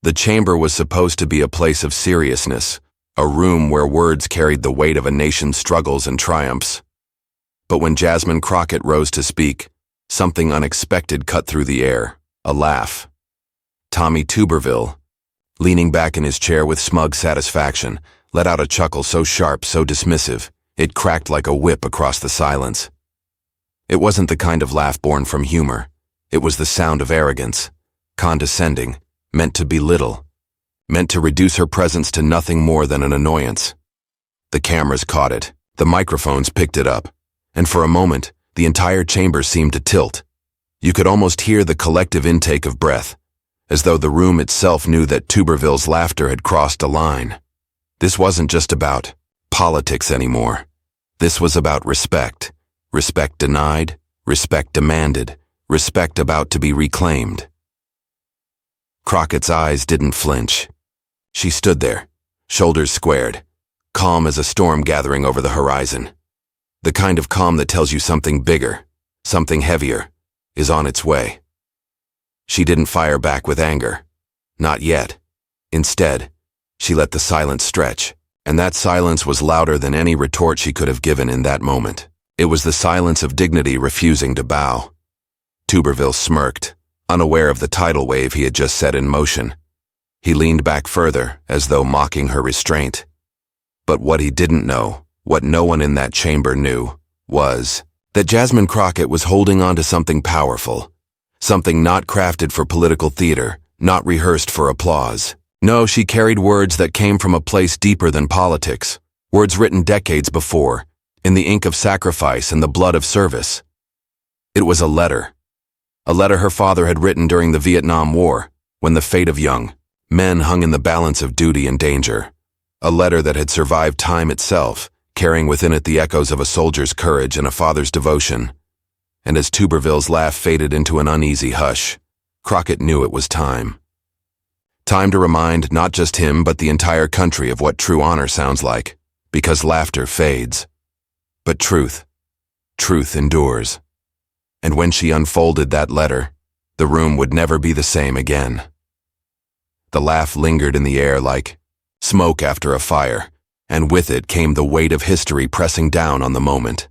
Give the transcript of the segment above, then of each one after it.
The chamber was supposed to be a place of seriousness, a room where words carried the weight of a nation's struggles and triumphs. But when Jasmine Crockett rose to speak, something unexpected cut through the air, a laugh. Tommy Tuberville, leaning back in his chair with smug satisfaction, let out a chuckle so sharp, so dismissive, it cracked like a whip across the silence. It wasn't the kind of laugh born from humor. It was the sound of arrogance, condescending, meant to belittle, meant to reduce her presence to nothing more than an annoyance. The cameras caught it, the microphones picked it up, and for a moment, the entire chamber seemed to tilt. You could almost hear the collective intake of breath, as though the room itself knew that Tuberville's laughter had crossed a line. This wasn't just about politics anymore. This was about respect. Respect denied, respect demanded, respect about to be reclaimed. Crockett's eyes didn't flinch. She stood there, shoulders squared, calm as a storm gathering over the horizon. The kind of calm that tells you something bigger, something heavier, is on its way. She didn't fire back with anger. Not yet. Instead, she let the silence stretch, and that silence was louder than any retort she could have given in that moment. It was the silence of dignity refusing to bow. Tuberville smirked, unaware of the tidal wave he had just set in motion. He leaned back further, as though mocking her restraint. But what he didn't know, what no one in that chamber knew, was that Jasmine Crockett was holding on to something powerful, something not crafted for political theater, not rehearsed for applause. No, she carried words that came from a place deeper than politics, words written decades before, in the ink of sacrifice and the blood of service. It was a letter her father had written during the Vietnam War, when the fate of young men hung in the balance of duty and danger. A letter that had survived time itself, carrying within it the echoes of a soldier's courage and a father's devotion. And as Tuberville's laugh faded into an uneasy hush, Crockett knew it was time. Time to remind not just him but the entire country of what true honor sounds like, because laughter fades. But truth endures. And when she unfolded that letter, the room would never be the same again. The laugh lingered in the air like smoke after a fire, and with it came the weight of history pressing down on the moment.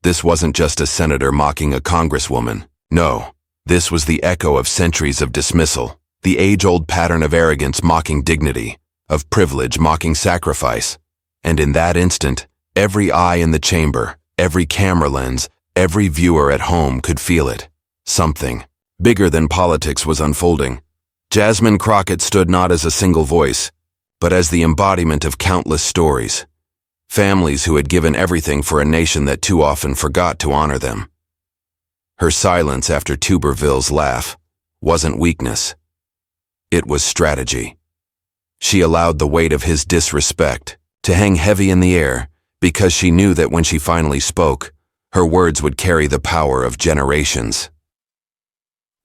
This wasn't just a senator mocking a congresswoman. No, this was the echo of centuries of dismissal, the age-old pattern of arrogance mocking dignity, of privilege mocking sacrifice. And in that instant, every eye in the chamber, every camera lens, every viewer at home could feel it. Something bigger than politics was unfolding. Jasmine Crockett stood not as a single voice, but as the embodiment of countless stories. Families who had given everything for a nation that too often forgot to honor them. Her silence after Tuberville's laugh wasn't weakness. It was strategy. She allowed the weight of his disrespect to hang heavy in the air because she knew that when she finally spoke, her words would carry the power of generations.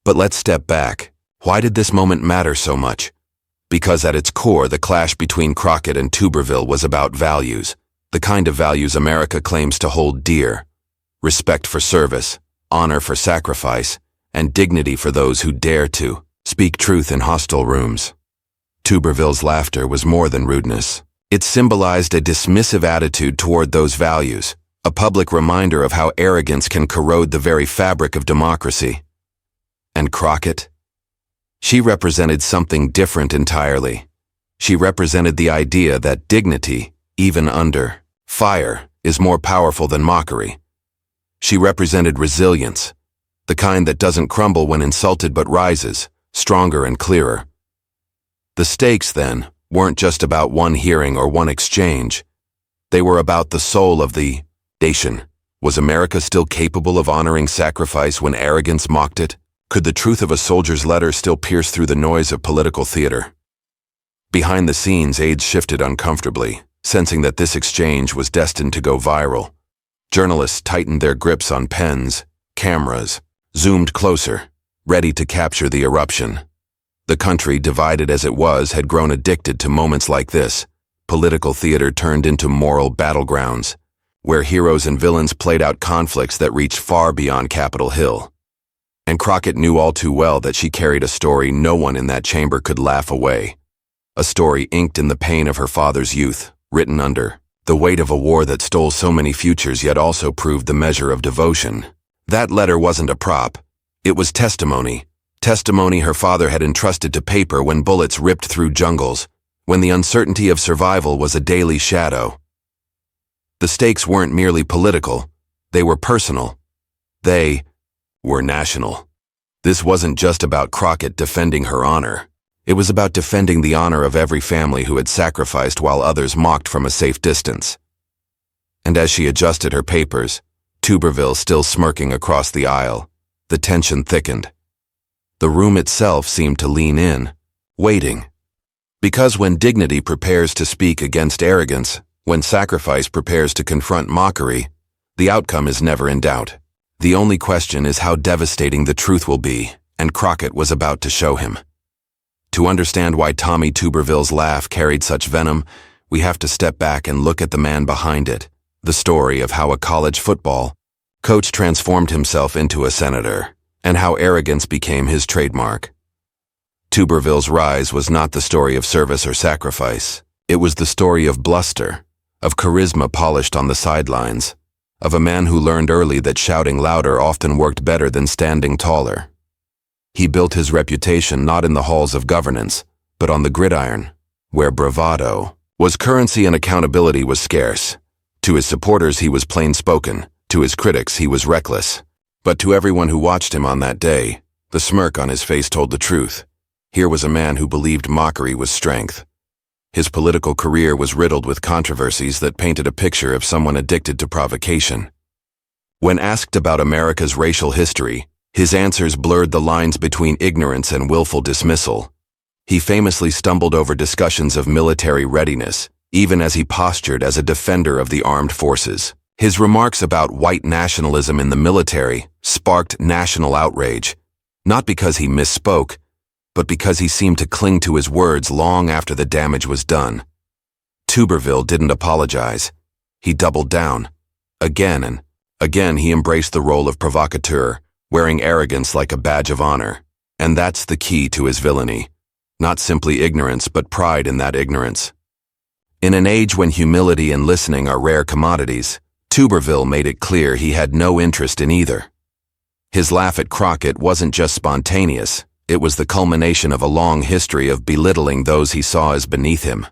But let's step back. Why did this moment matter so much? Because at its core, the clash between Crockett and Tuberville was about values, the kind of values America claims to hold dear: respect for service, honor for sacrifice, and dignity for those who dare to speak truth in hostile rooms. Tuberville's laughter was more than rudeness. It symbolized a dismissive attitude toward those values, a public reminder of how arrogance can corrode the very fabric of democracy. And Crockett? She represented something different entirely. She represented the idea that dignity, even under fire, is more powerful than mockery. She represented resilience, the kind that doesn't crumble when insulted but rises, stronger and clearer. The stakes, then, weren't just about one hearing or one exchange. They were about the soul of the nation. Was America still capable of honoring sacrifice when arrogance mocked it? Could the truth of a soldier's letter still pierce through the noise of political theater? Behind the scenes, aides shifted uncomfortably, sensing that this exchange was destined to go viral. Journalists tightened their grips on pens, cameras, zoomed closer, ready to capture the eruption. The country, divided as it was, had grown addicted to moments like this. Political theater turned into moral battlegrounds, where heroes and villains played out conflicts that reached far beyond Capitol Hill. And Crockett knew all too well that she carried a story no one in that chamber could laugh away. A story inked in the pain of her father's youth, written under the weight of a war that stole so many futures yet also proved the measure of devotion. That letter wasn't a prop. It was testimony. Testimony her father had entrusted to paper when bullets ripped through jungles, when the uncertainty of survival was a daily shadow. The stakes weren't merely political. They were personal. They were national. This wasn't just about Crockett defending her honor. It was about defending the honor of every family who had sacrificed while others mocked from a safe distance. And as she adjusted her papers, Tuberville still smirking across the aisle, the tension thickened. The room itself seemed to lean in, waiting. Because when dignity prepares to speak against arrogance, when sacrifice prepares to confront mockery, the outcome is never in doubt. The only question is how devastating the truth will be, and Crockett was about to show him. To understand why Tommy Tuberville's laugh carried such venom, we have to step back and look at the man behind it, the story of how a college football coach transformed himself into a senator, and how arrogance became his trademark. Tuberville's rise was not the story of service or sacrifice. It was the story of bluster, of charisma polished on the sidelines, of a man who learned early that shouting louder often worked better than standing taller. He built his reputation not in the halls of governance, but on the gridiron, where bravado was currency and accountability was scarce. To his supporters he was plain-spoken, to his critics he was reckless. But to everyone who watched him on that day, the smirk on his face told the truth. Here was a man who believed mockery was strength. His political career was riddled with controversies that painted a picture of someone addicted to provocation. When asked about America's racial history, his answers blurred the lines between ignorance and willful dismissal. He famously stumbled over discussions of military readiness, even as he postured as a defender of the armed forces. His remarks about white nationalism in the military sparked national outrage, not because he misspoke, but because he seemed to cling to his words long after the damage was done. Tuberville didn't apologize. He doubled down. Again and again he embraced the role of provocateur, wearing arrogance like a badge of honor. And that's the key to his villainy. Not simply ignorance, but pride in that ignorance. In an age when humility and listening are rare commodities, Tuberville made it clear he had no interest in either. His laugh at Crockett wasn't just spontaneous. It was the culmination of a long history of belittling those he saw as beneath him.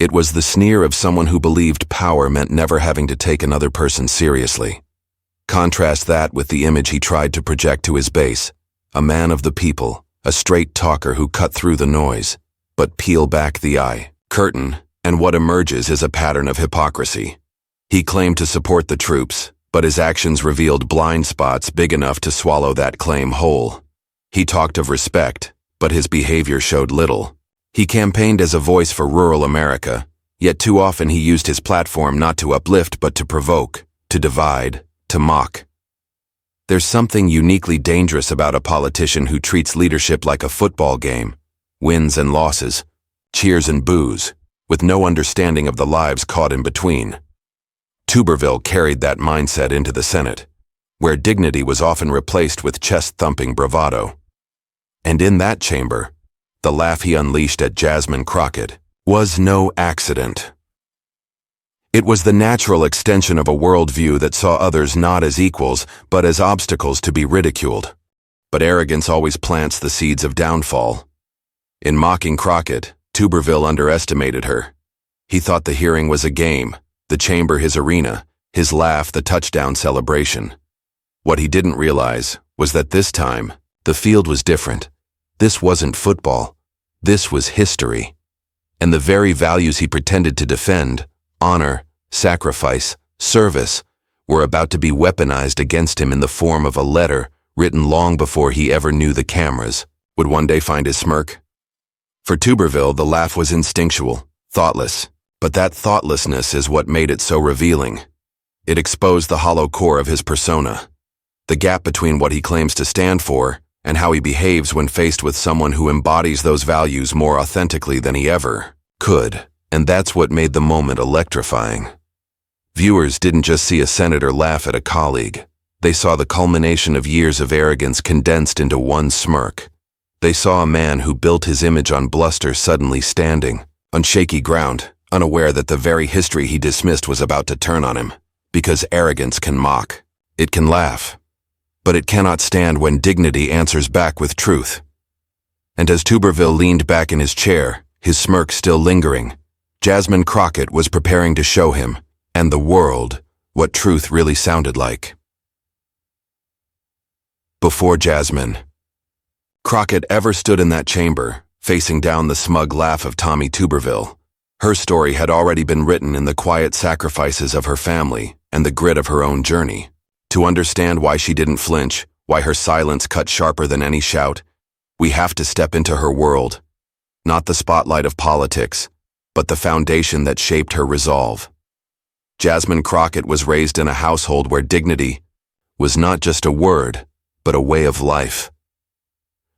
It was the sneer of someone who believed power meant never having to take another person seriously. Contrast that with the image he tried to project to his base, a man of the people, a straight talker who cut through the noise. But peel back the eye curtain, and what emerges is a pattern of hypocrisy. He claimed to support the troops, but his actions revealed blind spots big enough to swallow that claim whole. He talked of respect, but his behavior showed little. He campaigned as a voice for rural America, yet too often he used his platform not to uplift but to provoke, to divide, to mock. There's something uniquely dangerous about a politician who treats leadership like a football game, wins and losses, cheers and boos, with no understanding of the lives caught in between. Tuberville carried that mindset into the Senate, where dignity was often replaced with chest-thumping bravado. And in that chamber, the laugh he unleashed at Jasmine Crockett was no accident. It was the natural extension of a worldview that saw others not as equals, but as obstacles to be ridiculed. But arrogance always plants the seeds of downfall. In mocking Crockett, Tuberville underestimated her. He thought the hearing was a game, the chamber his arena, his laugh the touchdown celebration. What he didn't realize was that this time, the field was different. This wasn't football. This was history. And the very values he pretended to defend, honor, sacrifice, service, were about to be weaponized against him in the form of a letter written long before he ever knew the cameras would one day find his smirk. For Tuberville, the laugh was instinctual, thoughtless, but that thoughtlessness is what made it so revealing. It exposed the hollow core of his persona, the gap between what he claims to stand for and how he behaves when faced with someone who embodies those values more authentically than he ever could. And that's what made the moment electrifying. Viewers didn't just see a senator laugh at a colleague. They saw the culmination of years of arrogance condensed into one smirk. They saw a man who built his image on bluster suddenly standing, on shaky ground, unaware that the very history he dismissed was about to turn on him. Because arrogance can mock. It can laugh. But it cannot stand when dignity answers back with truth. And as Tuberville leaned back in his chair, his smirk still lingering, Jasmine Crockett was preparing to show him, and the world, what truth really sounded like. Before Jasmine Crockett ever stood in that chamber, facing down the smug laugh of Tommy Tuberville, her story had already been written in the quiet sacrifices of her family and the grit of her own journey. To understand why she didn't flinch, why her silence cut sharper than any shout, we have to step into her world. Not the spotlight of politics, but the foundation that shaped her resolve. Jasmine Crockett was raised in a household where dignity was not just a word, but a way of life.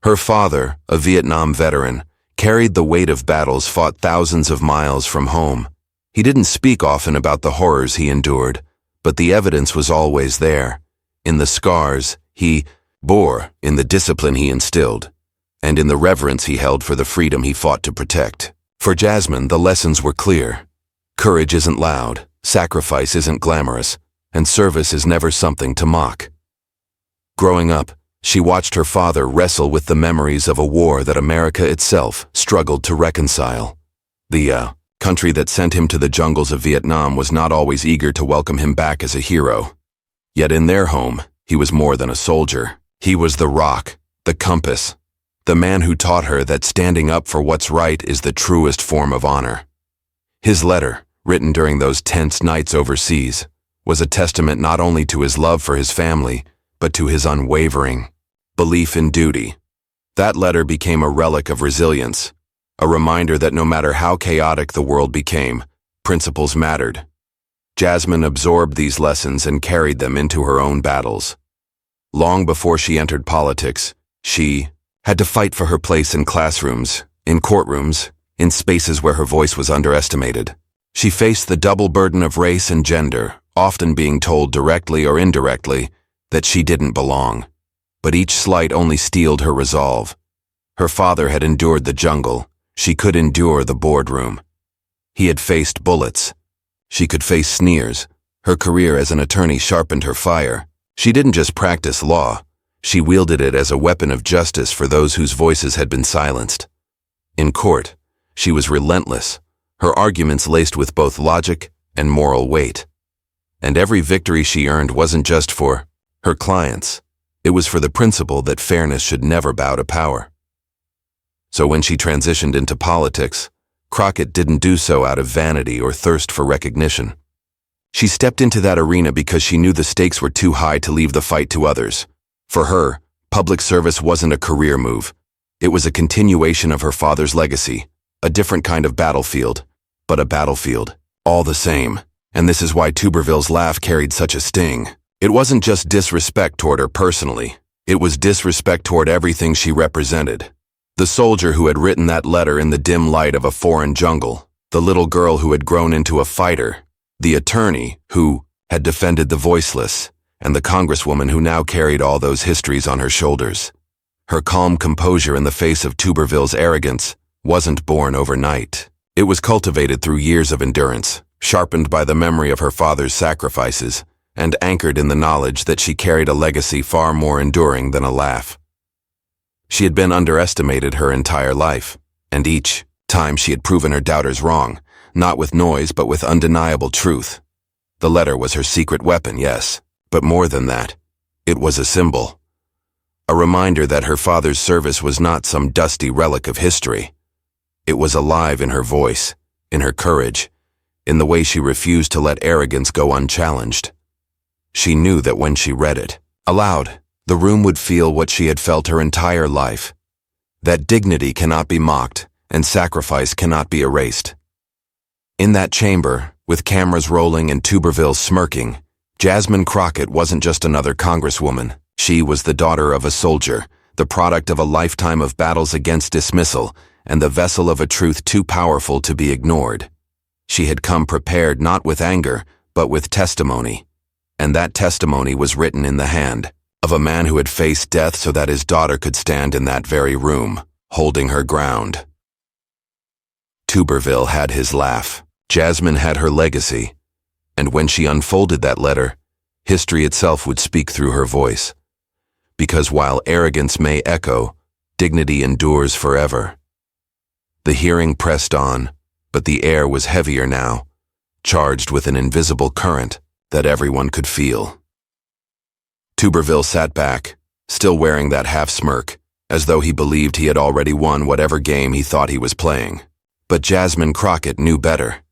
Her father, a Vietnam veteran, carried the weight of battles fought thousands of miles from home. He didn't speak often about the horrors he endured, but the evidence was always there, in the scars he bore, in the discipline he instilled, and in the reverence he held for the freedom he fought to protect. For Jasmine, the lessons were clear. Courage isn't loud, sacrifice isn't glamorous, and service is never something to mock. Growing up, she watched her father wrestle with the memories of a war that America itself struggled to reconcile. The country that sent him to the jungles of Vietnam was not always eager to welcome him back as a hero. Yet in their home, he was more than a soldier. He was the rock, the compass, the man who taught her that standing up for what's right is the truest form of honor. His letter, written during those tense nights overseas, was a testament not only to his love for his family, but to his unwavering belief in duty. That letter became a relic of resilience, a reminder that no matter how chaotic the world became, principles mattered. Jasmine absorbed these lessons and carried them into her own battles. Long before she entered politics, she had to fight for her place in classrooms, in courtrooms, in spaces where her voice was underestimated. She faced the double burden of race and gender, often being told directly or indirectly that she didn't belong. But each slight only steeled her resolve. Her father had endured the jungle. She could endure the boardroom. He had faced bullets. She could face sneers. Her career as an attorney sharpened her fire. She didn't just practice law. She wielded it as a weapon of justice for those whose voices had been silenced. In court, she was relentless, her arguments laced with both logic and moral weight. And every victory she earned wasn't just for her clients. It was for the principle that fairness should never bow to power. So when she transitioned into politics, Crockett didn't do so out of vanity or thirst for recognition. She stepped into that arena because she knew the stakes were too high to leave the fight to others. For her, public service wasn't a career move. It was a continuation of her father's legacy, a different kind of battlefield, but a battlefield, all the same. And this is why Tuberville's laugh carried such a sting. It wasn't just disrespect toward her personally. It was disrespect toward everything she represented. The soldier who had written that letter in the dim light of a foreign jungle, the little girl who had grown into a fighter, the attorney who had defended the voiceless, and the congresswoman who now carried all those histories on her shoulders. Her calm composure in the face of Tuberville's arrogance wasn't born overnight. It was cultivated through years of endurance, sharpened by the memory of her father's sacrifices, and anchored in the knowledge that she carried a legacy far more enduring than a laugh. She had been underestimated her entire life, and each time she had proven her doubters wrong, not with noise but with undeniable truth. The letter was her secret weapon, yes, but more than that, it was a symbol. A reminder that her father's service was not some dusty relic of history. It was alive in her voice, in her courage, in the way she refused to let arrogance go unchallenged. She knew that when she read it, aloud, the room would feel what she had felt her entire life. That dignity cannot be mocked, and sacrifice cannot be erased. In that chamber, with cameras rolling and Tuberville smirking, Jasmine Crockett wasn't just another congresswoman. She was the daughter of a soldier, the product of a lifetime of battles against dismissal, and the vessel of a truth too powerful to be ignored. She had come prepared not with anger, but with testimony. and that testimony was written in the hand of a man who had faced death so that his daughter could stand in that very room, holding her ground. Tuberville had his laugh. Jasmine had her legacy, and when she unfolded that letter, history itself would speak through her voice. Because while arrogance may echo, dignity endures forever. The hearing pressed on, but the air was heavier now, charged with an invisible current that everyone could feel. Tuberville sat back, still wearing that half-smirk, as though he believed he had already won whatever game he thought he was playing. But Jasmine Crockett knew better.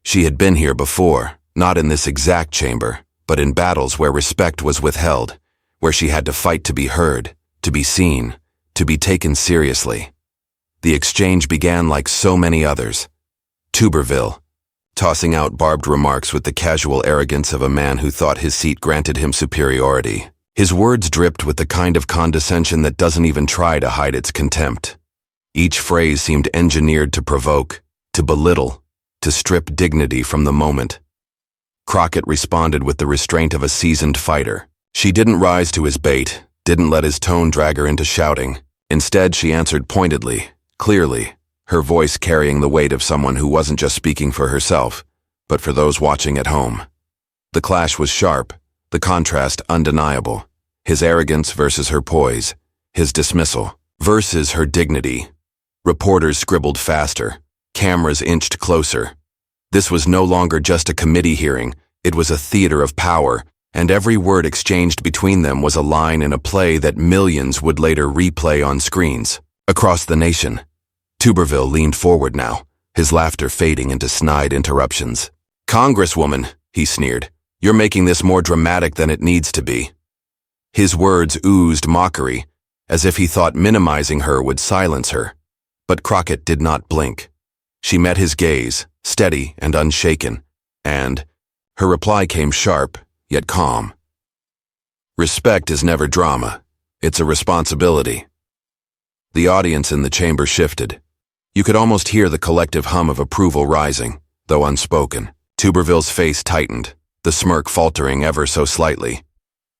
She had been here before, not in this exact chamber, but in battles where respect was withheld, where she had to fight to be heard, to be seen, to be taken seriously. The exchange began like so many others. Tuberville, tossing out barbed remarks with the casual arrogance of a man who thought his seat granted him superiority. His words dripped with the kind of condescension that doesn't even try to hide its contempt. Each phrase seemed engineered to provoke, to belittle, to strip dignity from the moment. Crockett responded with the restraint of a seasoned fighter. She didn't rise to his bait, didn't let his tone drag her into shouting. Instead, she answered pointedly, clearly, her voice carrying the weight of someone who wasn't just speaking for herself, but for those watching at home. The clash was sharp, the contrast undeniable. His arrogance versus her poise, his dismissal versus her dignity. Reporters scribbled faster, cameras inched closer. This was no longer just a committee hearing, it was a theater of power, and every word exchanged between them was a line in a play that millions would later replay on screens. Across the nation, Tuberville leaned forward now, his laughter fading into snide interruptions. "Congresswoman," he sneered, "you're making this more dramatic than it needs to be." His words oozed mockery, as if he thought minimizing her would silence her. But Crockett did not blink. She met his gaze, steady and unshaken, and her reply came sharp, yet calm. "Respect is never drama. It's a responsibility." The audience in the chamber shifted. You could almost hear the collective hum of approval rising, though unspoken. Tuberville's face tightened, the smirk faltering ever so slightly.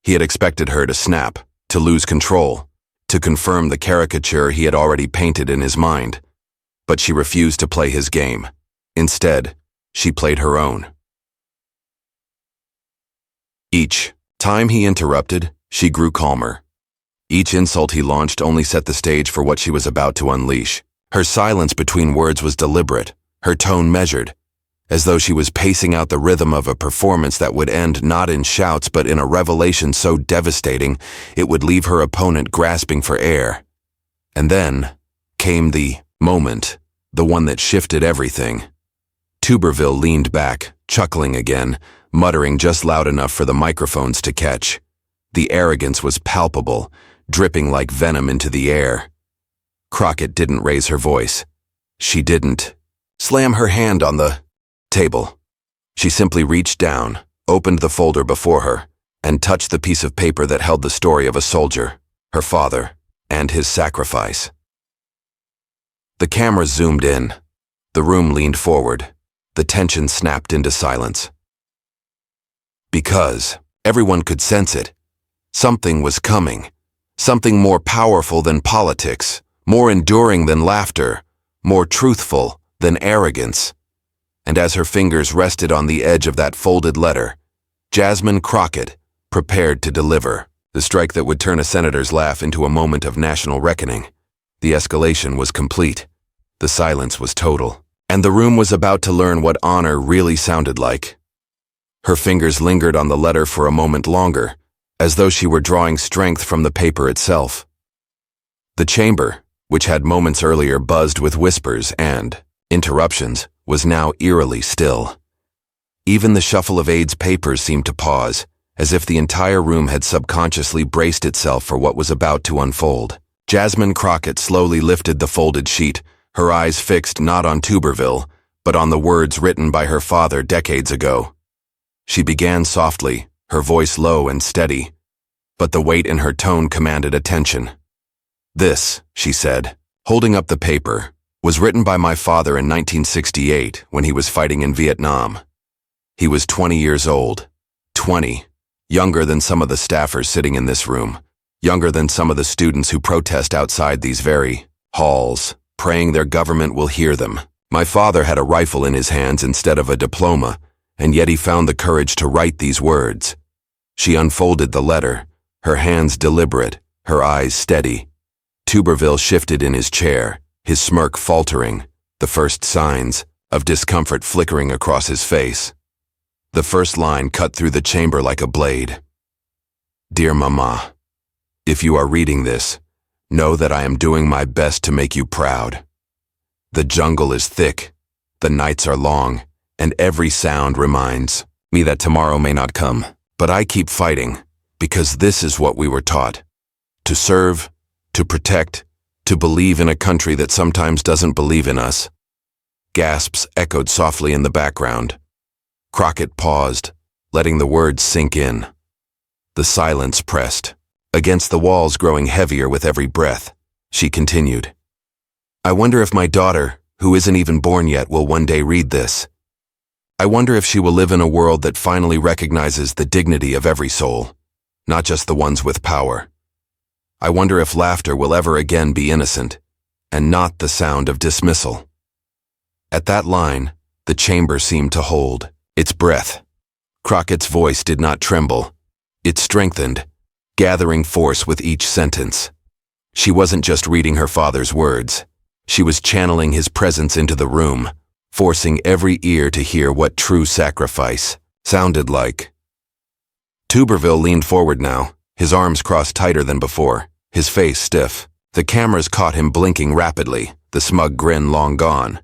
He had expected her to snap, to lose control, to confirm the caricature he had already painted in his mind. But she refused to play his game. Instead, she played her own. Each time he interrupted, she grew calmer. Each insult he launched only set the stage for what she was about to unleash. Her silence between words was deliberate, her tone measured, as though she was pacing out the rhythm of a performance that would end not in shouts but in a revelation so devastating it would leave her opponent grasping for air. And then came the moment, the one that shifted everything. Tuberville leaned back, chuckling again, muttering just loud enough for the microphones to catch. The arrogance was palpable, dripping like venom into the air. Crockett didn't raise her voice. She didn't slam her hand on the table. She simply reached down, opened the folder before her, and touched the piece of paper that held the story of a soldier, her father, and his sacrifice. The camera zoomed in. The room leaned forward. The tension snapped into silence. Because everyone could sense it. Something was coming. Something more powerful than politics, more enduring than laughter, more truthful than arrogance. And as her fingers rested on the edge of that folded letter, Jasmine Crockett prepared to deliver the strike that would turn a senator's laugh into a moment of national reckoning. The escalation was complete. The silence was total. And the room was about to learn what honor really sounded like. Her fingers lingered on the letter for a moment longer, as though she were drawing strength from the paper itself. The chamber, which had moments earlier buzzed with whispers and interruptions, was now eerily still. Even the shuffle of aides' papers seemed to pause, as if the entire room had subconsciously braced itself for what was about to unfold. Jasmine Crockett slowly lifted the folded sheet, her eyes fixed not on Tuberville, but on the words written by her father decades ago. She began softly, her voice low and steady, but the weight in her tone commanded attention. "This," she said, holding up the paper, "was written by my father in 1968 when he was fighting in Vietnam. He was 20 years old. 20, younger than some of the staffers sitting in this room, younger than some of the students who protest outside these very halls, praying their government will hear them. My father had a rifle in his hands instead of a diploma, and yet he found the courage to write these words. She unfolded the letter, her hands deliberate, her eyes steady. Tuberville shifted in his chair, his smirk faltering, the first signs of discomfort flickering across his face. The first line cut through the chamber like a blade. Dear Mama, if you are reading this, know that I am doing my best to make you proud. The jungle is thick, the nights are long, and every sound reminds me that tomorrow may not come. But I keep fighting, because this is what we were taught. To serve, to protect, to believe in a country that sometimes doesn't believe in us. Gasps echoed softly in the background. Crockett paused, letting the words sink in. The silence pressed, against the walls growing heavier with every breath. She continued. I wonder if my daughter, who isn't even born yet, will one day read this. I wonder if she will live in a world that finally recognizes the dignity of every soul, not just the ones with power. I wonder if laughter will ever again be innocent, and not the sound of dismissal. At that line, the chamber seemed to hold its breath. Crockett's voice did not tremble. It strengthened, gathering force with each sentence. She wasn't just reading her father's words. She was channeling his presence into the room, forcing every ear to hear what true sacrifice sounded like. Tuberville leaned forward now, his arms crossed tighter than before, his face stiff. The cameras caught him blinking rapidly, the smug grin long gone.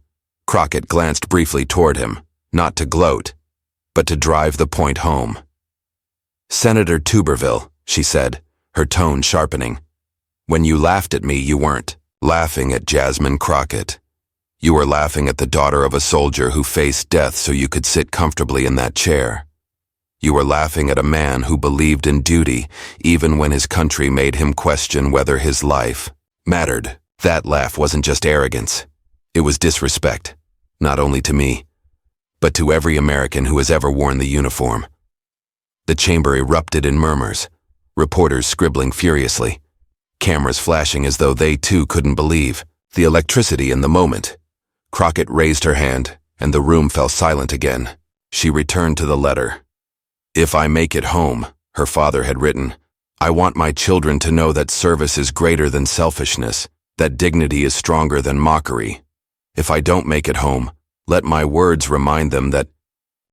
Crockett glanced briefly toward him, not to gloat, but to drive the point home. Senator Tuberville, she said, her tone sharpening. When you laughed at me, you weren't laughing at Jasmine Crockett. You were laughing at the daughter of a soldier who faced death so you could sit comfortably in that chair. You were laughing at a man who believed in duty even when his country made him question whether his life mattered. That laugh wasn't just arrogance. It was disrespect, not only to me, but to every American who has ever worn the uniform. The chamber erupted in murmurs, reporters scribbling furiously, cameras flashing as though they too couldn't believe the electricity in the moment. Crockett raised her hand, and the room fell silent again. She returned to the letter. If I make it home, her father had written, I want my children to know that service is greater than selfishness, that dignity is stronger than mockery. If I don't make it home, let my words remind them that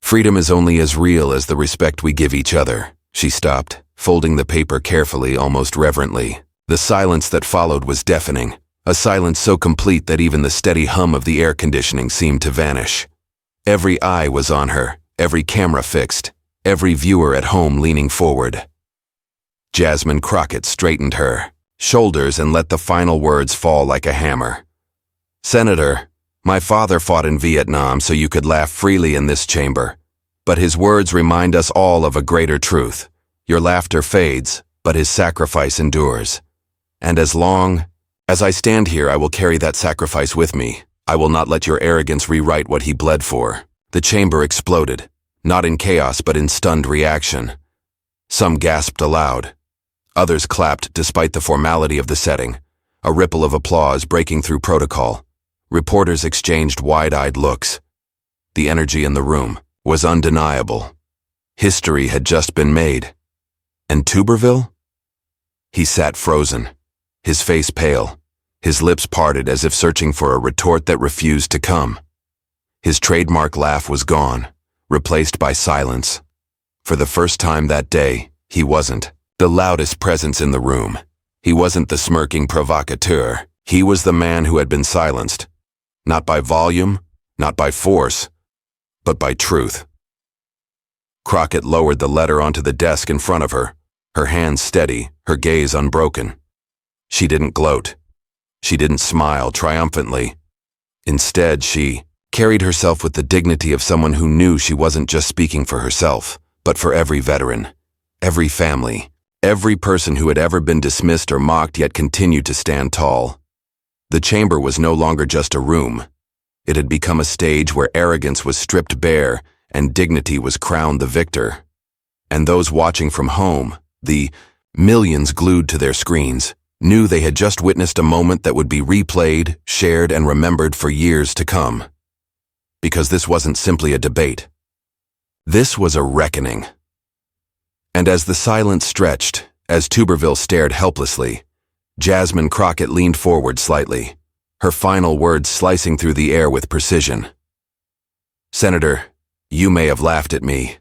freedom is only as real as the respect we give each other. She stopped, folding the paper carefully, almost reverently. The silence that followed was deafening. A silence so complete that even the steady hum of the air conditioning seemed to vanish. Every eye was on her, every camera fixed, every viewer at home leaning forward. Jasmine Crockett straightened her shoulders and let the final words fall like a hammer. Senator, my father fought in Vietnam so you could laugh freely in this chamber. But his words remind us all of a greater truth. Your laughter fades, but his sacrifice endures. And as long as I stand here, I will carry that sacrifice with me. I will not let your arrogance rewrite what he bled for. The chamber exploded, not in chaos but in stunned reaction. Some gasped aloud. Others clapped despite the formality of the setting, a ripple of applause breaking through protocol. Reporters exchanged wide-eyed looks. The energy in the room was undeniable. History had just been made. And Tuberville? He sat frozen, his face pale, his lips parted as if searching for a retort that refused to come. His trademark laugh was gone, replaced by silence. For the first time that day, he wasn't the loudest presence in the room. He wasn't the smirking provocateur. He was the man who had been silenced. Not by volume, not by force, but by truth. Crockett lowered the letter onto the desk in front of her hands steady, her gaze unbroken. She didn't gloat. She didn't smile triumphantly. Instead, she carried herself with the dignity of someone who knew she wasn't just speaking for herself, but for every veteran, every family, every person who had ever been dismissed or mocked yet continued to stand tall. The chamber was no longer just a room. It had become a stage where arrogance was stripped bare and dignity was crowned the victor. And those watching from home, the millions glued to their screens, knew they had just witnessed a moment that would be replayed, shared, and remembered for years to come. Because this wasn't simply a debate. This was a reckoning. And as the silence stretched, as Tuberville stared helplessly, Jasmine Crockett leaned forward slightly, her final words slicing through the air with precision. "Senator, you may have laughed at me,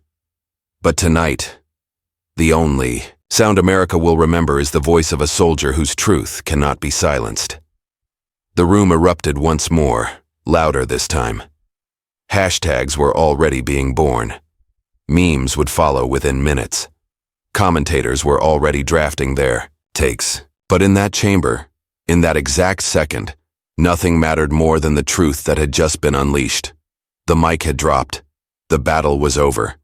but tonight, the only sound America will remember is the voice of a soldier whose truth cannot be silenced." The room erupted once more, louder this time. Hashtags were already being born. Memes would follow within minutes. Commentators were already drafting their takes. But in that chamber, in that exact second, nothing mattered more than the truth that had just been unleashed. The mic had dropped. The battle was over.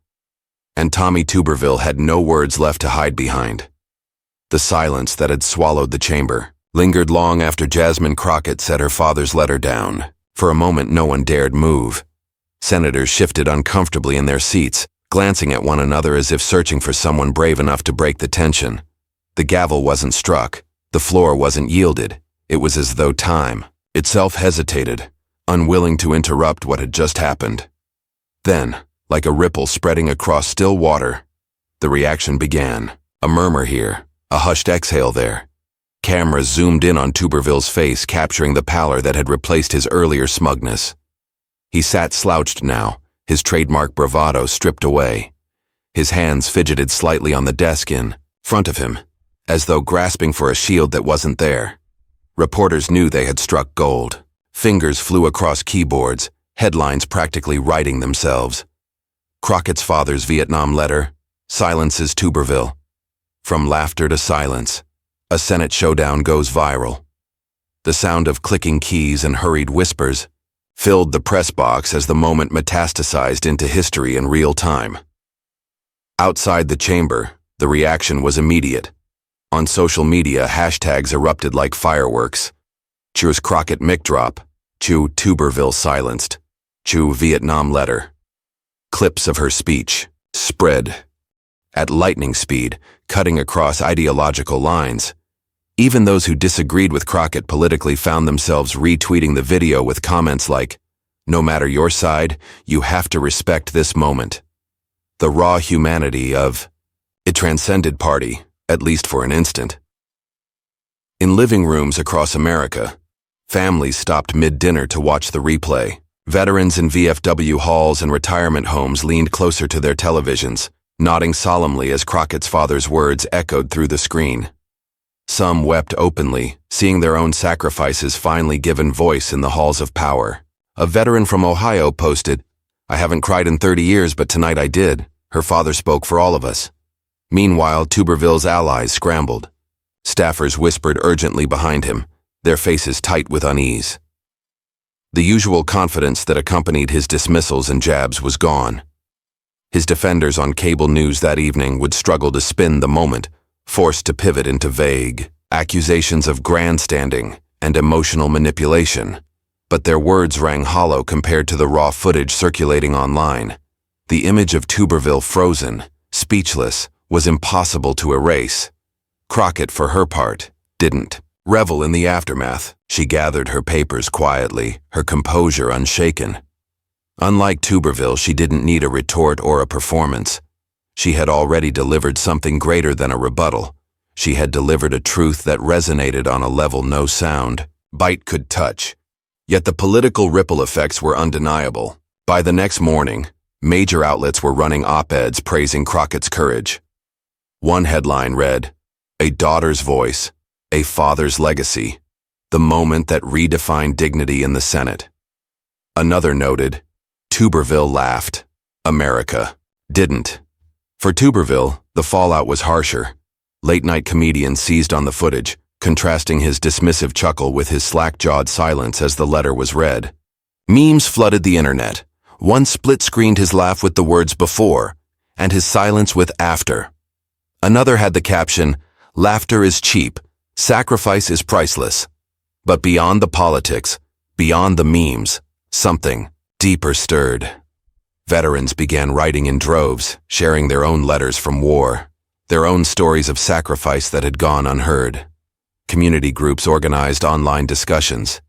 And Tommy Tuberville had no words left to hide behind. The silence that had swallowed the chamber lingered long after Jasmine Crockett set her father's letter down. For a moment, no one dared move. Senators shifted uncomfortably in their seats, glancing at one another as if searching for someone brave enough to break the tension. The gavel wasn't struck. The floor wasn't yielded. It was as though time itself hesitated, unwilling to interrupt what had just happened. Then, like a ripple spreading across still water, the reaction began. A murmur here, a hushed exhale there. Cameras zoomed in on Tuberville's face, capturing the pallor that had replaced his earlier smugness. He sat slouched now, his trademark bravado stripped away. His hands fidgeted slightly on the desk in front of him, as though grasping for a shield that wasn't there. Reporters knew they had struck gold. Fingers flew across keyboards, headlines practically writing themselves. Crockett's father's Vietnam letter silences Tuberville. From laughter to silence, a Senate showdown goes viral. The sound of clicking keys and hurried whispers filled the press box as the moment metastasized into history in real time. Outside the chamber, the reaction was immediate. On social media, hashtags erupted like fireworks. Choose Crockett mic drop. Chew Tuberville silenced. Chew Vietnam letter. Clips of her speech spread at lightning speed, cutting across ideological lines. Even those who disagreed with Crockett politically found themselves retweeting the video with comments like, "No matter your side, you have to respect this moment." The raw humanity of it transcended party, at least for an instant. In living rooms across America, families stopped mid-dinner to watch the replay. Veterans in VFW halls and retirement homes leaned closer to their televisions, nodding solemnly as Crockett's father's words echoed through the screen. Some wept openly, seeing their own sacrifices finally given voice in the halls of power. A veteran from Ohio posted, "I haven't cried in 30 years, but tonight I did. Her father spoke for all of us." Meanwhile, Tuberville's allies scrambled. Staffers whispered urgently behind him, their faces tight with unease. The usual confidence that accompanied his dismissals and jabs was gone. His defenders on cable news that evening would struggle to spin the moment, forced to pivot into vague accusations of grandstanding and emotional manipulation. But their words rang hollow compared to the raw footage circulating online. The image of Tuberville frozen, speechless, was impossible to erase. Crockett, for her part, didn't revel in the aftermath. She gathered her papers quietly, her composure unshaken. Unlike Tuberville, she didn't need a retort or a performance. She had already delivered something greater than a rebuttal. She had delivered a truth that resonated on a level no sound bite could touch. Yet the political ripple effects were undeniable. By the next morning, major outlets were running op-eds praising Crockett's courage. One headline read, "A daughter's voice, a father's legacy, the moment that redefined dignity in the Senate." Another noted, "Tuberville laughed. America didn't." For Tuberville, the fallout was harsher. Late-night comedians seized on the footage, contrasting his dismissive chuckle with his slack-jawed silence as the letter was read. Memes flooded the internet. One split-screened his laugh with the words "before," and his silence with "after." Another had the caption, "Laughter is cheap, sacrifice is priceless." But beyond the politics, beyond the memes, something deeper stirred. Veterans began writing in droves, sharing their own letters from war, their own stories of sacrifice that had gone unheard. Community groups organized online discussions.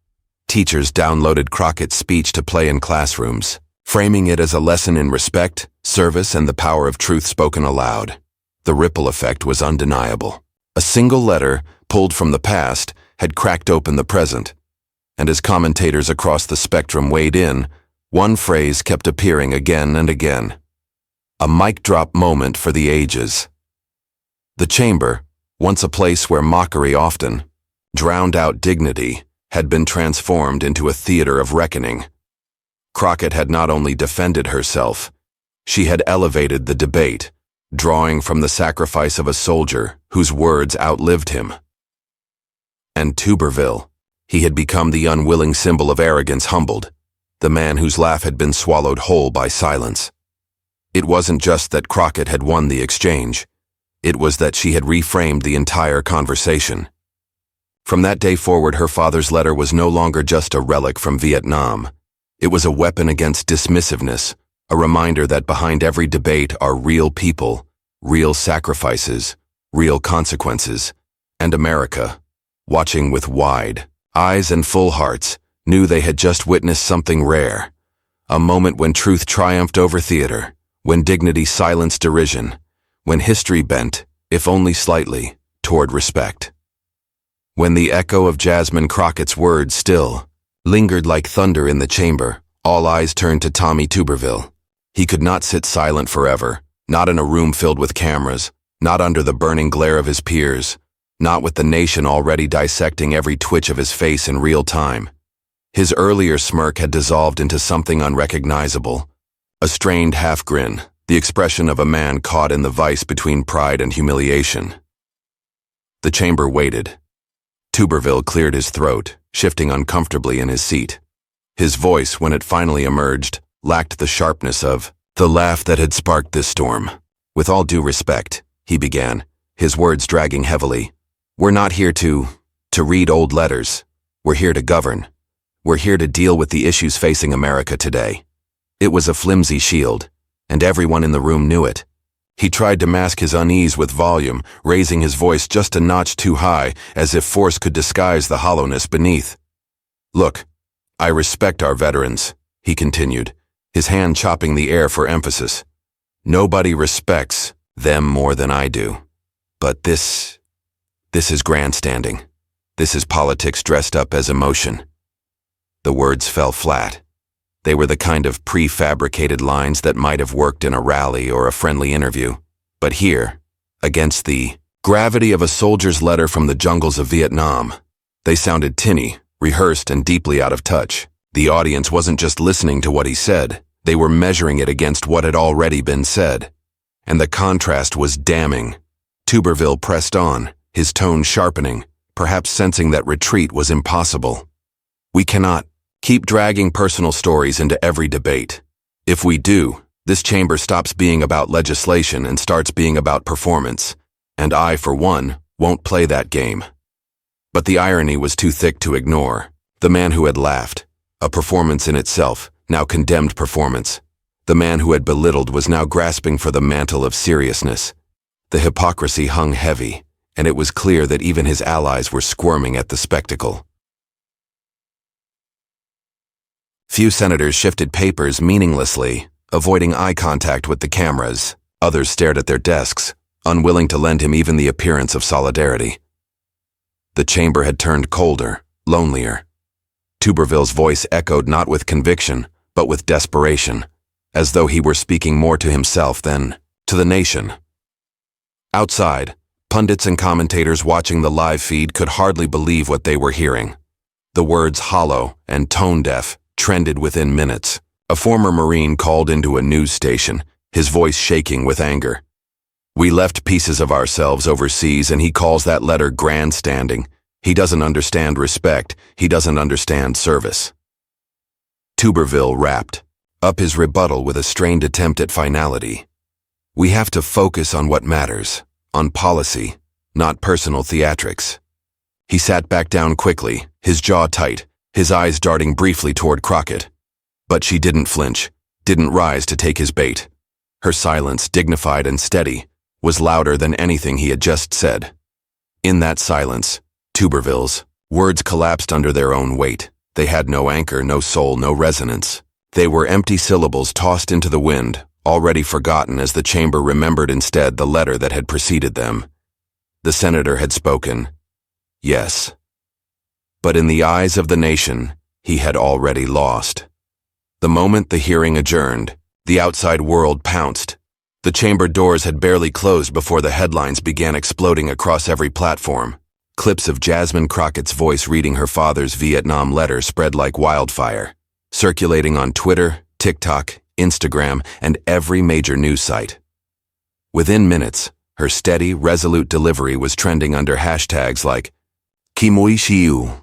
Teachers downloaded Crockett's speech to play in classrooms, framing it as a lesson in respect, service, and the power of truth spoken aloud. The ripple effect was undeniable. A single letter, pulled from the past, had cracked open the present. And as commentators across the spectrum weighed in, one phrase kept appearing again and again. A mic drop moment for the ages. The chamber, once a place where mockery often drowned out dignity, had been transformed into a theater of reckoning. Crockett had not only defended herself, she had elevated the debate, drawing from the sacrifice of a soldier whose words outlived him. And Tuberville, he had become the unwilling symbol of arrogance humbled, the man whose laugh had been swallowed whole by silence. It wasn't just that Crockett had won the exchange. It was that she had reframed the entire conversation. From that day forward, her father's letter was no longer just a relic from Vietnam. It was a weapon against dismissiveness, a reminder that behind every debate are real people, real sacrifices, real consequences, and America, watching with wide eyes and full hearts, knew they had just witnessed something rare, a moment when truth triumphed over theater, when dignity silenced derision, when history bent, if only slightly, toward respect. When the echo of Jasmine Crockett's words still lingered like thunder in the chamber, all eyes turned to Tommy Tuberville. He could not sit silent forever, not in a room filled with cameras, not under the burning glare of his peers, not with the nation already dissecting every twitch of his face in real time. His earlier smirk had dissolved into something unrecognizable, a strained half-grin, the expression of a man caught in the vice between pride and humiliation. The chamber waited. Tuberville cleared his throat, shifting uncomfortably in his seat. His voice, when it finally emerged, lacked the sharpness of the laugh that had sparked this storm. With all due respect, he began, his words dragging heavily. We're not here to read old letters. We're here to govern. We're here to deal with the issues facing America today. It was a flimsy shield, and everyone in the room knew it. He tried to mask his unease with volume, raising his voice just a notch too high, as if force could disguise the hollowness beneath. Look, I respect our veterans, he continued, his hand chopping the air for emphasis. Nobody respects them more than I do. But this is grandstanding. This is politics dressed up as emotion. The words fell flat. They were the kind of prefabricated lines that might have worked in a rally or a friendly interview. But here, against the gravity of a soldier's letter from the jungles of Vietnam, they sounded tinny, rehearsed, and deeply out of touch. The audience wasn't just listening to what he said, they were measuring it against what had already been said. And the contrast was damning. Tuberville pressed on, his tone sharpening, perhaps sensing that retreat was impossible. We cannot keep dragging personal stories into every debate. If we do, this chamber stops being about legislation and starts being about performance. And I, for one, won't play that game. But the irony was too thick to ignore. The man who had laughed, a performance in itself, now condemned performance. The man who had belittled was now grasping for the mantle of seriousness. The hypocrisy hung heavy, and it was clear that even his allies were squirming at the spectacle. Few senators shifted papers meaninglessly, avoiding eye contact with the cameras. Others stared at their desks, unwilling to lend him even the appearance of solidarity. The chamber had turned colder, lonelier. Tuberville's voice echoed not with conviction, but with desperation, as though he were speaking more to himself than to the nation. Outside, pundits and commentators watching the live feed could hardly believe what they were hearing. The words hollow and tone-deaf trended within minutes. A former Marine called into a news station, his voice shaking with anger. We left pieces of ourselves overseas and he calls that letter grandstanding. He doesn't understand respect. He doesn't understand service. Tuberville wrapped up his rebuttal with a strained attempt at finality. We have to focus on what matters, on policy, not personal theatrics. He sat back down quickly, his jaw tight, his eyes darting briefly toward Crockett. But she didn't flinch. didn't rise to take his bait. Her silence, dignified and steady, was louder than anything he had just said. In that silence, Tuberville's words collapsed under their own weight. They had no anchor, no soul, no resonance. They were empty syllables tossed into the wind, already forgotten as the chamber remembered instead the letter that had preceded them. The senator had spoken. Yes. But in the eyes of the nation, he had already lost. The moment the hearing adjourned, the outside world pounced. The chamber doors had barely closed before the headlines began exploding across every platform. Clips of Jasmine Crockett's voice reading her father's Vietnam letter spread like wildfire, circulating on Twitter, TikTok, Instagram, and every major news site. Within minutes, her steady, resolute delivery was trending under hashtags like Kimoi Shiu,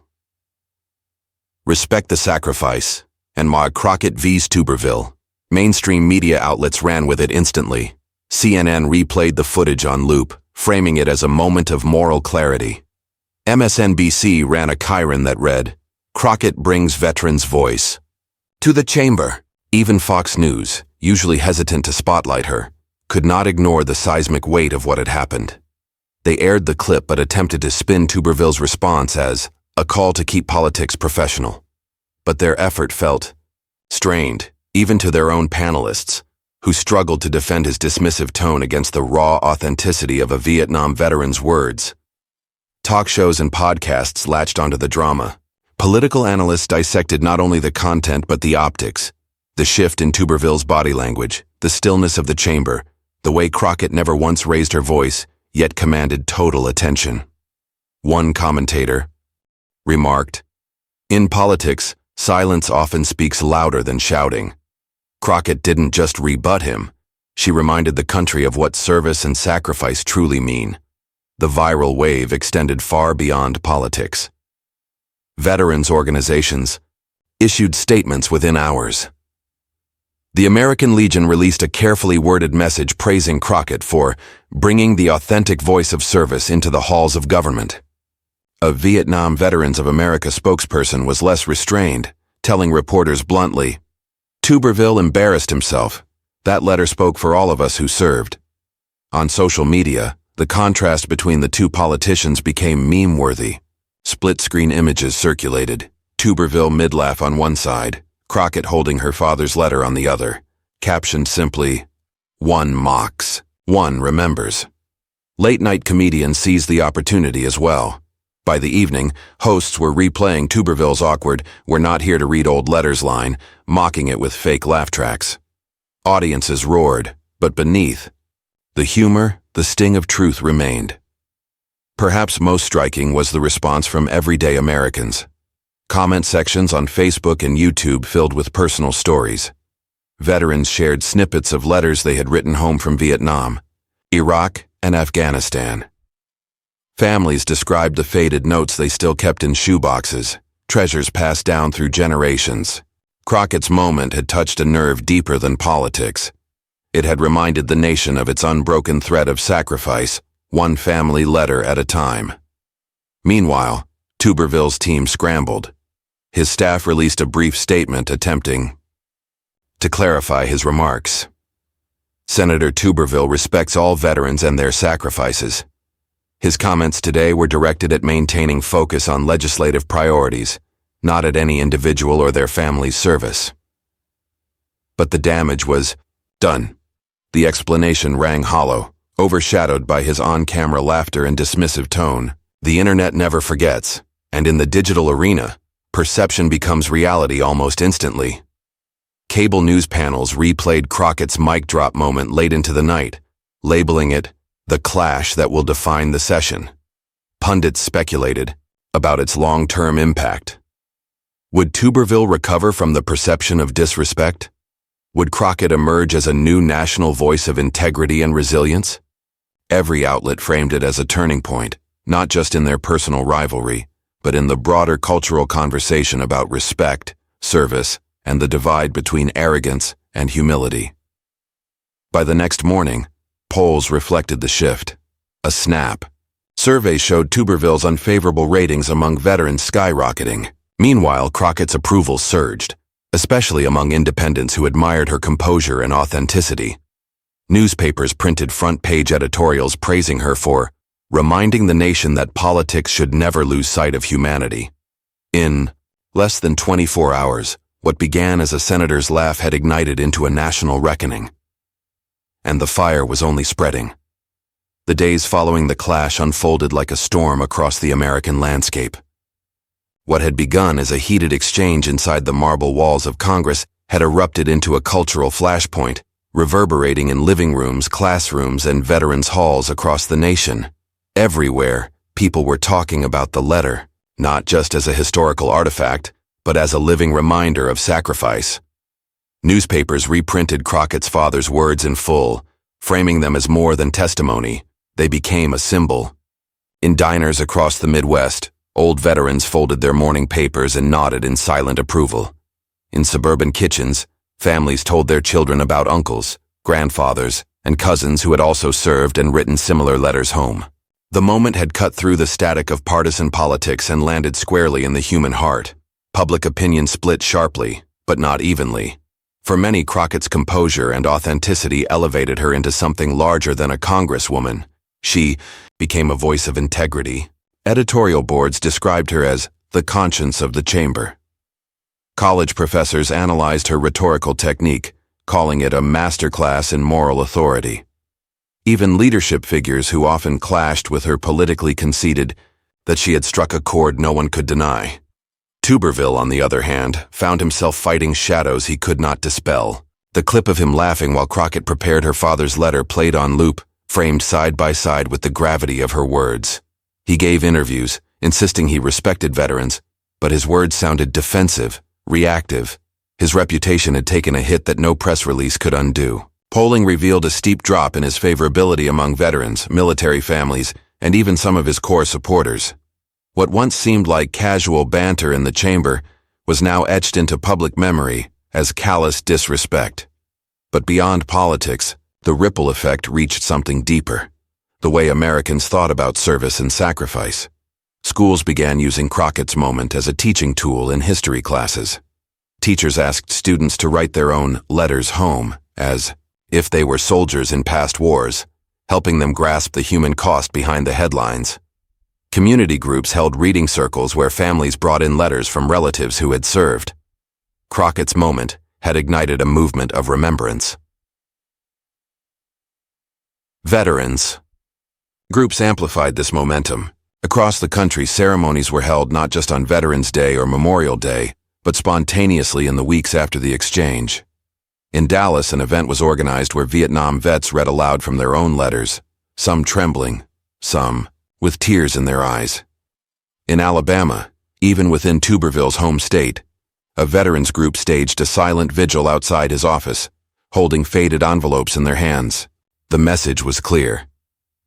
Respect the Sacrifice, and Ma Crockett vs. Tuberville. Mainstream media outlets ran with it instantly. CNN replayed the footage on loop, framing it as a moment of moral clarity. MSNBC ran a chyron that read, Crockett brings veterans' voice to the chamber. Even Fox News, usually hesitant to spotlight her, could not ignore the seismic weight of what had happened. They aired the clip but attempted to spin Tuberville's response as a call to keep politics professional. But their effort felt strained, even to their own panelists, who struggled to defend his dismissive tone against the raw authenticity of a Vietnam veteran's words. Talk shows and podcasts latched onto the drama. Political analysts dissected not only the content but the optics, the shift in Tuberville's body language, the stillness of the chamber, the way Crockett never once raised her voice, yet commanded total attention. One commentator remarked, "In politics, silence often speaks louder than shouting." Crockett didn't just rebut him, she reminded the country of what service and sacrifice truly mean. The viral wave extended far beyond politics. Veterans organizations issued statements within hours. The American Legion released a carefully worded message praising Crockett for bringing the authentic voice of service into the halls of government. A Vietnam Veterans of America spokesperson was less restrained, telling reporters bluntly, "Tuberville embarrassed himself. That letter spoke for all of us who served." On social media, the contrast between the two politicians became meme-worthy. Split-screen images circulated, Tuberville mid-laugh on one side, Crockett holding her father's letter on the other, captioned simply, "One mocks, one remembers." Late-night comedians seized the opportunity as well. By the evening, hosts were replaying Tuberville's awkward "we're not here to read old letters" line, mocking it with fake laugh tracks. Audiences roared, but beneath, the humor, the sting of truth remained. Perhaps most striking was the response from everyday Americans. Comment sections on Facebook and YouTube filled with personal stories. Veterans shared snippets of letters they had written home from Vietnam, Iraq, and Afghanistan. Families described the faded notes they still kept in shoeboxes, treasures passed down through generations. Crockett's moment had touched a nerve deeper than politics. It had reminded the nation of its unbroken thread of sacrifice, one family letter at a time. Meanwhile, Tuberville's team scrambled. His staff released a brief statement attempting to clarify his remarks. Senator Tuberville respects all veterans and their sacrifices. His comments today were directed at maintaining focus on legislative priorities, not at any individual or their family's service. But the damage was done. The explanation rang hollow, overshadowed by his on-camera laughter and dismissive tone. The internet never forgets, and in the digital arena, perception becomes reality almost instantly. Cable news panels replayed Crockett's mic drop moment late into the night, labeling it the clash that will define the session. Pundits speculated about its long-term impact. Would Tuberville recover from the perception of disrespect? Would Crockett emerge as a new national voice of integrity and resilience? Every outlet framed it as a turning point, not just in their personal rivalry, but in the broader cultural conversation about respect, service, and the divide between arrogance and humility. By the next morning, polls reflected the shift. A snap. Surveys showed Tuberville's unfavorable ratings among veterans skyrocketing. Meanwhile, Crockett's approval surged. especially among independents who admired her composure and authenticity. Newspapers printed front-page editorials praising her for reminding the nation that politics should never lose sight of humanity. In less than 24 hours, what began as a senator's laugh had ignited into a national reckoning. And the fire was only spreading. The days following the clash unfolded like a storm across the American landscape. What had begun as a heated exchange inside the marble walls of Congress had erupted into a cultural flashpoint, reverberating in living rooms, classrooms, and veterans' halls across the nation. Everywhere, people were talking about the letter, not just as a historical artifact, but as a living reminder of sacrifice. Newspapers reprinted Crockett's father's words in full, framing them as more than testimony. They became a symbol. In diners across the Midwest, old veterans folded their morning papers and nodded in silent approval. In suburban kitchens, families told their children about uncles, grandfathers, and cousins who had also served and written similar letters home. The moment had cut through the static of partisan politics and landed squarely in the human heart. Public opinion split sharply, but not evenly. For many, Crockett's composure and authenticity elevated her into something larger than a congresswoman. She became a voice of integrity. Editorial boards described her as the conscience of the chamber. College professors analyzed her rhetorical technique, calling it a masterclass in moral authority. Even leadership figures who often clashed with her politically conceded that she had struck a chord no one could deny. Tuberville, on the other hand, found himself fighting shadows he could not dispel. The clip of him laughing while Crockett prepared her father's letter played on loop, framed side by side with the gravity of her words. He gave interviews, insisting he respected veterans, but his words sounded defensive, reactive. His reputation had taken a hit that no press release could undo. Polling revealed a steep drop in his favorability among veterans, military families, and even some of his core supporters. What once seemed like casual banter in the chamber was now etched into public memory as callous disrespect. But beyond politics, the ripple effect reached something deeper: the way Americans thought about service and sacrifice. Schools began using Crockett's moment as a teaching tool in history classes. Teachers asked students to write their own letters home, as if they were soldiers in past wars, helping them grasp the human cost behind the headlines. Community groups held reading circles where families brought in letters from relatives who had served. Crockett's moment had ignited a movement of remembrance. Veterans. Groups amplified this momentum. Across the country, ceremonies were held not just on Veterans Day or Memorial Day, but spontaneously in the weeks after the exchange. In Dallas, an event was organized where Vietnam vets read aloud from their own letters, some trembling, some with tears in their eyes. In Alabama, even within Tuberville's home state, a veterans group staged a silent vigil outside his office, holding faded envelopes in their hands. The message was clear.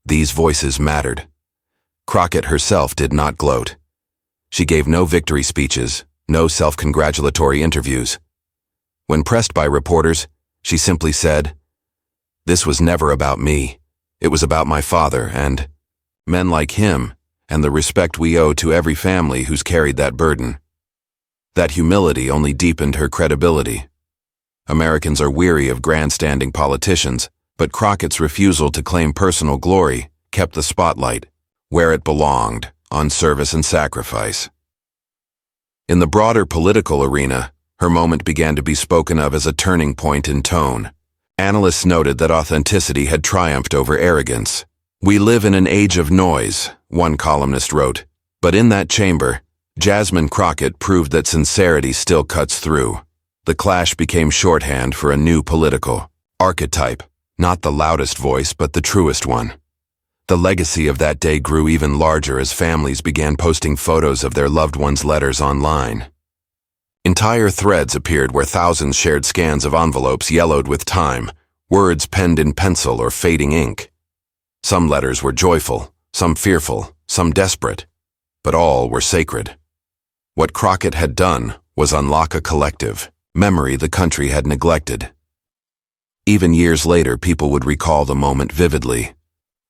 These voices mattered. Crockett herself did not gloat. She gave no victory speeches, no self-congratulatory interviews. When pressed by reporters, she simply said, "This was never about me. It was about my father and men like him and the respect we owe to every family who's carried that burden." That humility only deepened her credibility. Americans are weary of grandstanding politicians, but Crockett's refusal to claim personal glory kept the spotlight where it belonged, on service and sacrifice. In the broader political arena, her moment began to be spoken of as a turning point in tone. Analysts noted that authenticity had triumphed over arrogance. "We live in an age of noise," one columnist wrote, but in that chamber, Jasmine Crockett proved that sincerity still cuts through. The clash became shorthand for a new political archetype, not the loudest voice but the truest one. The legacy of that day grew even larger as families began posting photos of their loved ones' letters online. Entire threads appeared where thousands shared scans of envelopes yellowed with time, words penned in pencil or fading ink. Some letters were joyful, some fearful, some desperate, but all were sacred. What Crockett had done was unlock a collective memory the country had neglected. Even years later, people would recall the moment vividly.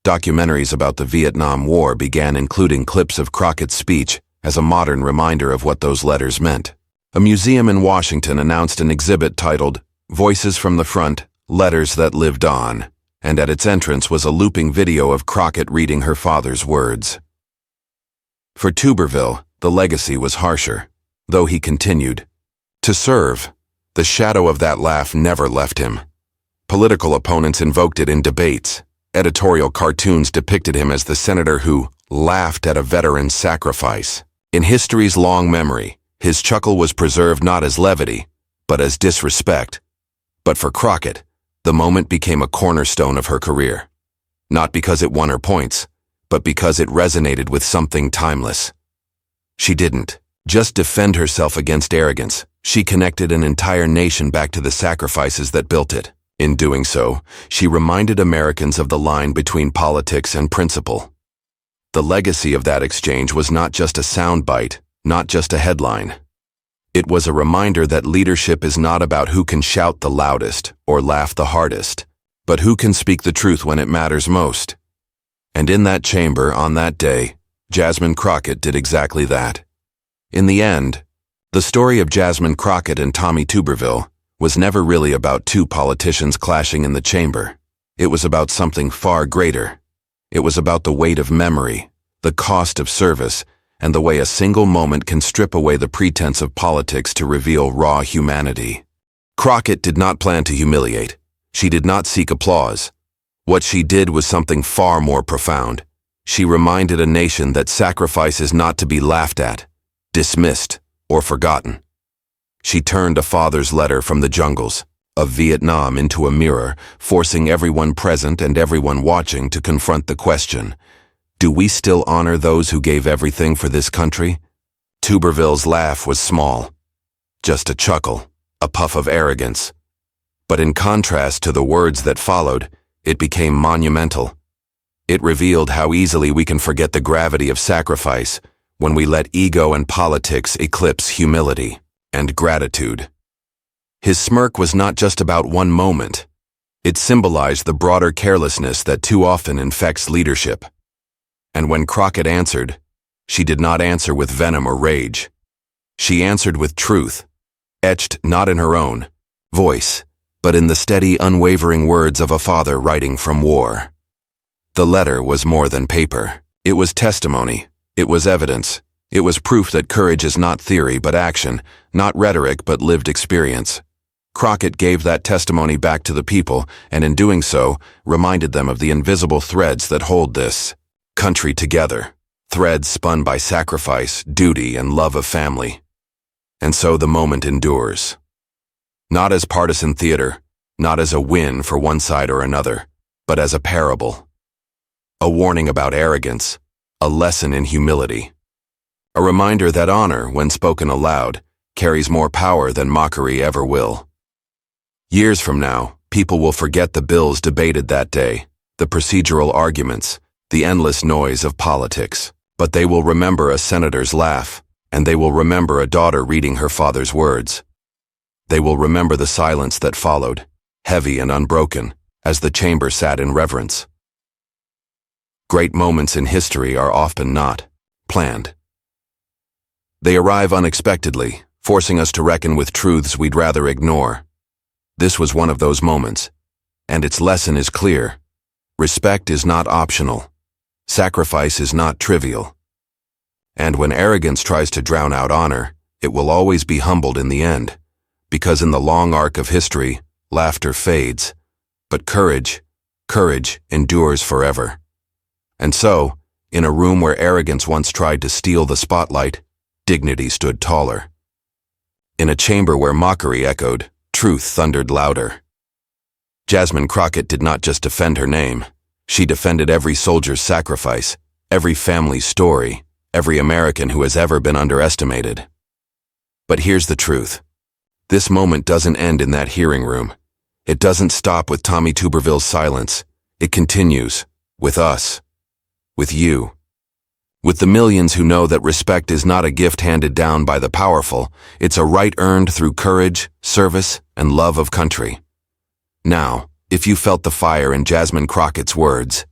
Documentaries about the Vietnam War began including clips of Crockett's speech as a modern reminder of what those letters meant. A museum in Washington announced an exhibit titled Voices from the Front, Letters That Lived On, and at its entrance was a looping video of Crockett reading her father's words. For Tuberville, the legacy was harsher, though he continued to serve. The shadow of that laugh never left him. Political opponents invoked it in debates. Editorial cartoons depicted him as the senator who laughed at a veteran's sacrifice. In history's long memory, his chuckle was preserved not as levity, but as disrespect. But for Crockett, the moment became a cornerstone of her career. Not because it won her points, but because it resonated with something timeless. She didn't just defend herself against arrogance. She connected an entire nation back to the sacrifices that built it. In doing so, she reminded Americans of the line between politics and principle. The legacy of that exchange was not just a soundbite, not just a headline. It was a reminder that leadership is not about who can shout the loudest or laugh the hardest, but who can speak the truth when it matters most. And in that chamber, on that day, Jasmine Crockett did exactly that. In the end, the story of Jasmine Crockett and Tommy Tuberville was never really about two politicians clashing in the chamber. It was about something far greater. It was about the weight of memory, the cost of service, and the way a single moment can strip away the pretense of politics to reveal raw humanity. Crockett did not plan to humiliate. She did not seek applause. What she did was something far more profound. She reminded a nation that sacrifice is not to be laughed at, dismissed, or forgotten. She turned a father's letter from the jungles of Vietnam into a mirror, forcing everyone present and everyone watching to confront the question, do we still honor those who gave everything for this country? Tuberville's laugh was small, just a chuckle, a puff of arrogance. But in contrast to the words that followed, it became monumental. It revealed how easily we can forget the gravity of sacrifice when we let ego and politics eclipse humility and gratitude. His smirk was not just about one moment. It symbolized the broader carelessness that too often infects leadership. And when Crockett answered, she did not answer with venom or rage. She answered with truth, etched not in her own voice, but in the steady, unwavering words of a father writing from war. The letter was more than paper. It was testimony. It was evidence. It was proof that courage is not theory but action, not rhetoric but lived experience. Crockett gave that testimony back to the people, and in doing so, reminded them of the invisible threads that hold this country together, threads spun by sacrifice, duty, and love of family. And so the moment endures. Not as partisan theater, not as a win for one side or another, but as a parable. A warning about arrogance, a lesson in humility. A reminder that honor, when spoken aloud, carries more power than mockery ever will. Years from now, people will forget the bills debated that day, the procedural arguments, the endless noise of politics. But they will remember a senator's laugh, and they will remember a daughter reading her father's words. They will remember the silence that followed, heavy and unbroken, as the chamber sat in reverence. Great moments in history are often not planned. They arrive unexpectedly, forcing us to reckon with truths we'd rather ignore. This was one of those moments, and its lesson is clear. Respect is not optional. Sacrifice is not trivial. And when arrogance tries to drown out honor, it will always be humbled in the end, because in the long arc of history, laughter fades, but courage endures forever. And so, in a room where arrogance once tried to steal the spotlight, dignity stood taller. In a chamber where mockery echoed, truth thundered louder. Jasmine Crockett did not just defend her name. She defended every soldier's sacrifice, every family's story, every American who has ever been underestimated. But here's the truth. This moment doesn't end in that hearing room. It doesn't stop with Tommy Tuberville's silence. It continues, with us, with you, with the millions who know that respect is not a gift handed down by the powerful, it's a right earned through courage, service, and love of country. Now, if you felt the fire in Jasmine Crockett's words,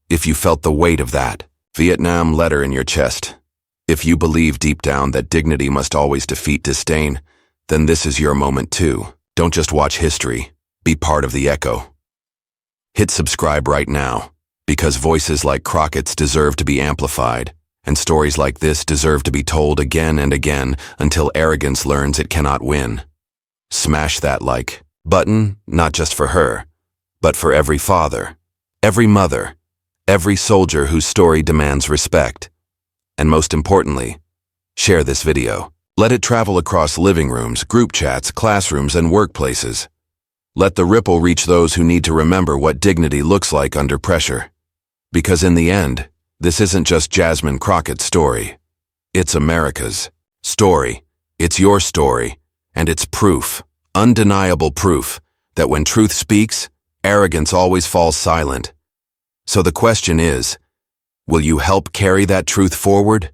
if you felt the weight of that Vietnam letter in your chest, If you believe deep down that dignity must always defeat disdain, then this is your moment too. Don't just watch history, be part of the echo. Hit subscribe right now, because voices like Crockett's deserve to be amplified, and stories like this deserve to be told again and again until arrogance learns it cannot win. Smash that like button, not just for her, but for every father, every mother, every soldier whose story demands respect. And most importantly, share this video. Let it travel across living rooms, group chats, classrooms, and workplaces. Let the ripple reach those who need to remember what dignity looks like under pressure. Because in the end, this isn't just Jasmine Crockett's story. It's America's story. It's your story. And it's proof, undeniable proof, that when truth speaks, arrogance always falls silent. So the question is, will you help carry that truth forward?